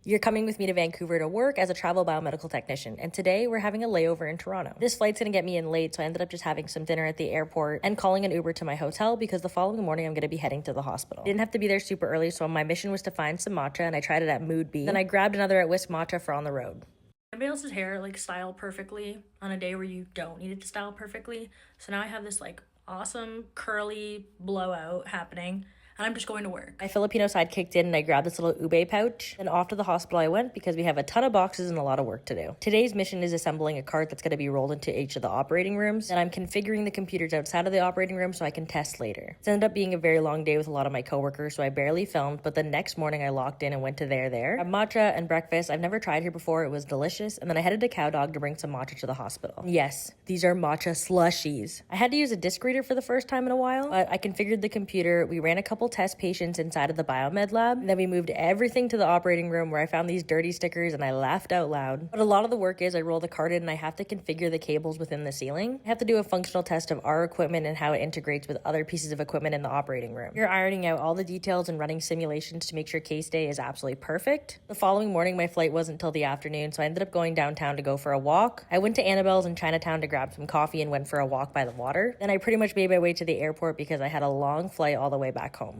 You're coming with me to Vancouver to work as a travel biomedical technician, and today we're having a layover in Toronto. This flight's gonna get me in late, so I ended up just having some dinner at the airport and calling an Uber to my hotel because the following morning I'm gonna be heading to the hospital. I didn't have to be there super early, so my mission was to find some matcha, and I tried it at Mood Bee. Then I grabbed another at Whisk Matcha for on the road. Everybody else's hair styled perfectly on a day where you don't need it to style perfectly. So now I have this awesome curly blowout happening, and I'm just going to work. My Filipino side kicked in and I grabbed this little ube pouch. Then off to the hospital I went because we have a ton of boxes and a lot of work to do. Today's mission is assembling a cart that's going to be rolled into each of the operating rooms, and I'm configuring the computers outside of the operating room so I can test later. It's ended up being a very long day with a lot of my coworkers, so I barely filmed, but the next morning I locked in and went to there. Had matcha and breakfast. I've never tried here before. It was delicious. And then I headed to Cow Dog to bring some matcha to the hospital. Yes, these are matcha slushies. I had to use a disc reader for the first time in a while, but I configured the computer. We ran a couple test patients inside of the biomed lab, and then we moved everything to the operating room where I found these dirty stickers and I laughed out loud. But a lot of the work is I roll the cart in and I have to configure the cables within the ceiling. I have to do a functional test of our equipment and how it integrates with other pieces of equipment in the operating room. You're ironing out all the details and running simulations to make sure case day is absolutely perfect. The following morning my flight wasn't until the afternoon, so I ended up going downtown to go for a walk. I went to Annabelle's in Chinatown to grab some coffee and went for a walk by the water. Then I pretty much made my way to the airport because I had a long flight all the way back home.